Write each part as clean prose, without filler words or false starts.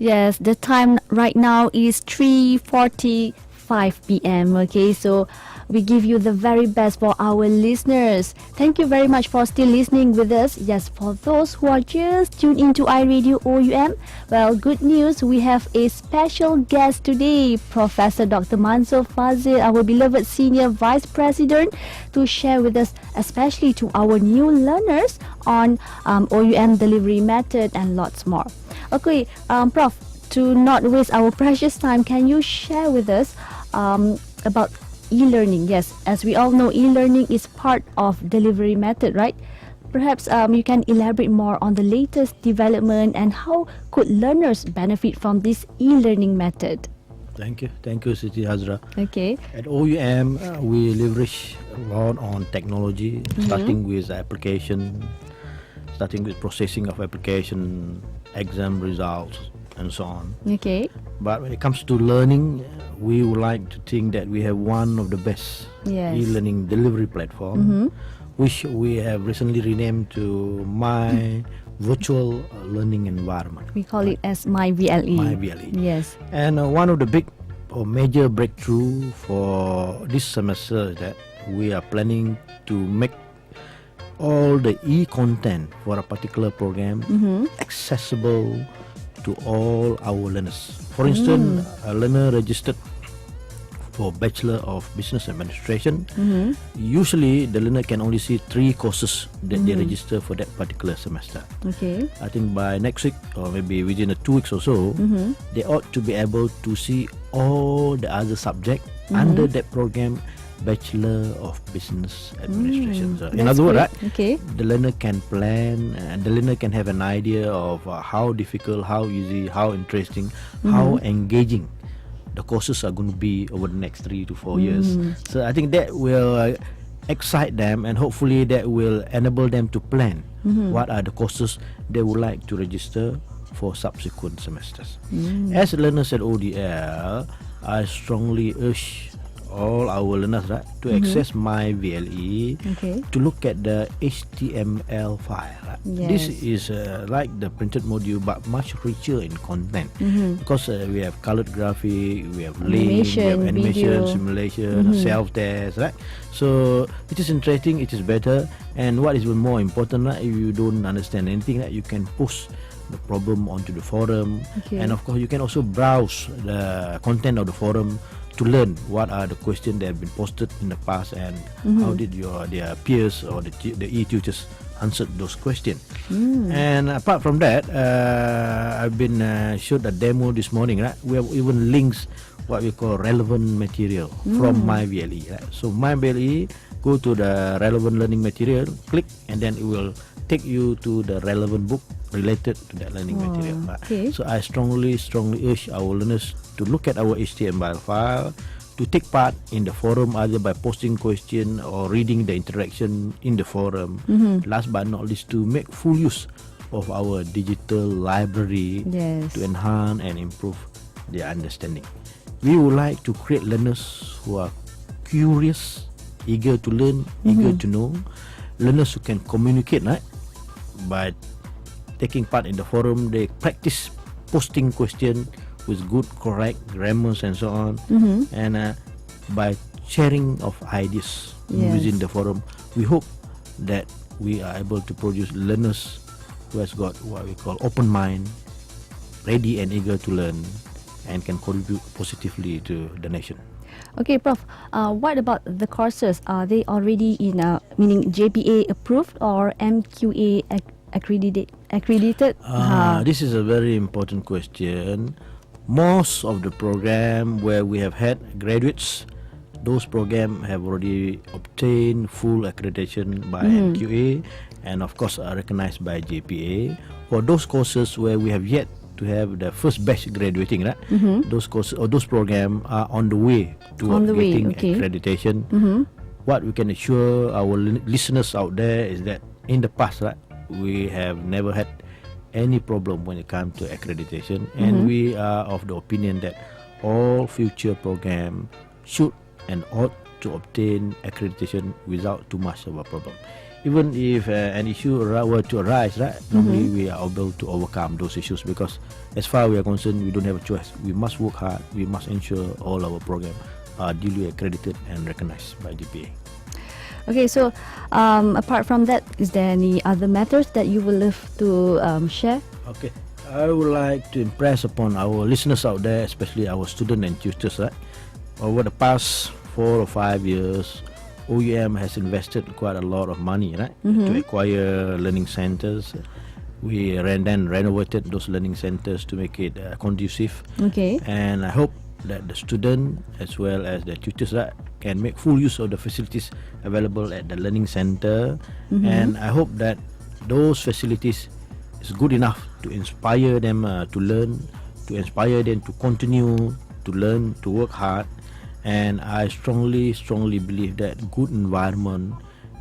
Yes, the time right now is 3:45 p.m. Okay, so we give you the very best for our listeners. Thank you very much for still listening with us. Yes, for those who are just tuned into iRadio OUM, well, good news, we have a special guest today, Professor Dr. Mansor Fadzil, our beloved Senior Vice President, to share with us, especially to our new learners, on OUM delivery method and lots more. Okay, Prof, to not waste our precious time, can you share with us about e-learning? Yes, as we all know, e-learning is part of delivery method, right? Perhaps you can elaborate more on the latest development and how could learners benefit from this e-learning method? Thank you, Siti, Hazrah. Okay. At OUM, we leverage a lot on technology, starting with application, starting with processing of application, exam results, and so on. Okay. But when it comes to learning, we would like to think that we have one of the best e-learning delivery platform, which we have recently renamed to My Virtual Learning Environment. We call it as MyVLE. MyVLE. Yes. And one of the big or major breakthrough for this semester is that we are planning to make all the e-content for a particular program accessible to all our learners. For instance, a learner registered for Bachelor of Business Administration. Usually, the learner can only see 3 courses that they register for that particular semester. Okay. I think by next week or maybe within 2 weeks or so, they ought to be able to see all the other subjects under that program, Bachelor of Business Administration. So in other words, right, the learner can plan and the learner can have an idea of how difficult, how easy, how interesting, how engaging the courses are going to be over the next 3 to 4 years. So I think that will excite them, and hopefully that will enable them to plan what are the courses they would like to register for subsequent semesters. As learners at ODL, I strongly urge all our learners, right, to access MyVLE, to look at the HTML file. Right? This is like the printed module but much richer in content, because we have colored graphic, we have links, we have animation, simulation, self-test, right? So it is interesting, it is better, and what is even more important, right, if you don't understand anything, right, you can post the problem onto the forum, and of course you can also browse the content of the forum to learn what are the questions that have been posted in the past and how did their peers or the e-tutors answered those questions. And apart from that, I've been showed a demo this morning, right? We have even links what we call relevant material from MyVLE, right? So MyVLE, go to the relevant learning material, click, and then it will take you to the relevant book related to that learning material. So I strongly urge our learners to look at our HTML file, to take part in the forum either by posting question or reading the interaction in the forum. Last but not least, to make full use of our digital library to enhance and improve their understanding. We would like to create learners who are curious, eager to learn, eager to know, learners who can communicate, right? By taking part in the forum, they practice posting question with good, correct grammars and so on, and by sharing of ideas within the forum, we hope that we are able to produce learners who has got what we call open mind, ready and eager to learn, and can contribute positively to the nation. Okay, Prof. What about the courses? Are they already in, meaning JPA approved or MQA accredited? This is a very important question. Most of the program where we have had graduates, those programs have already obtained full accreditation by MQA and of course are recognized by JPA. For those courses where we have yet to have the first batch graduating, right? Those courses or those programs are on the way to getting accreditation. What we can assure our listeners out there is that in the past, right, we have never had any problem when it comes to accreditation, and we are of the opinion that all future programs should and ought to obtain accreditation without too much of a problem. even if an issue were to arise, right? Normally we are able to overcome those issues, because as far we are concerned, we don't have a choice. We must work hard. We must ensure all our programs are duly accredited and recognized by GPA. Okay, so apart from that, is there any other matters that you would love to share? Okay, I would like to impress upon our listeners out there, especially our students and tutors, right? Over the past 4 or 5 years, OUM has invested quite a lot of money, right, to acquire learning centers. We then renovated those learning centers to make it conducive. Okay. And I hope that the student as well as the tutors, right, can make full use of the facilities available at the learning center. And I hope that those facilities is good enough to inspire them to learn, to inspire them to continue to learn, to work hard. And I strongly believe that good environment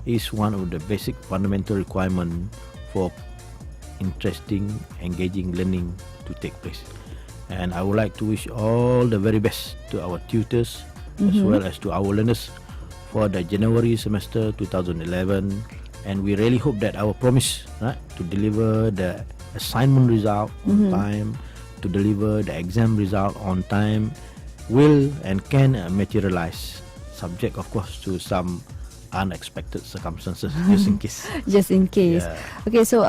is one of the basic fundamental requirement for interesting, engaging learning to take place. And I would like to wish all the very best to our tutors as well as to our learners for the January semester 2011. And we really hope that our promise, right, to deliver the assignment result on time, to deliver the exam result on time, will and can materialize, subject of course to some unexpected circumstances, just in case. Just in case. Yeah. Okay, so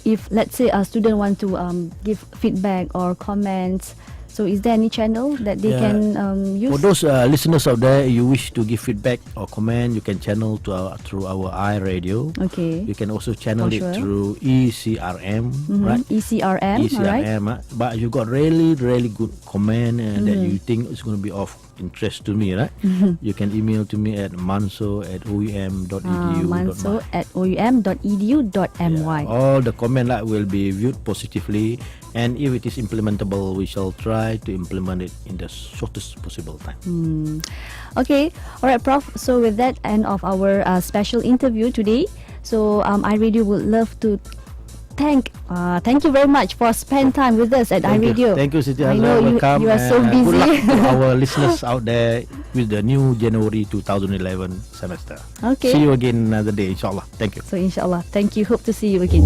if let's say a student want to give feedback or comments, so is there any channel that they can use? For those listeners out there, you wish to give feedback or comment, you can channel to through our iRadio. Okay. You can also channel it sure. through ECRM, right? ECRM, alright. ECRM, but you got really good comment that you think is going to be of interest to me, right? You can email to me at mansor@oum.edu. mansor@oum.edu.my. All the comment will be viewed positively, and if it is implementable, we shall try to implement it in the shortest possible time. Okay, alright, Prof. So with that, end of our special interview today. So iRadio would love to thank you very much for spend time with us at iRadio. Thank you, Siti. I know Welcome. you are so Good luck busy. to our listeners out there with the new January 2011 semester. Okay. See you again another day, inshallah. Thank you. So inshallah, thank you. Hope to see you again.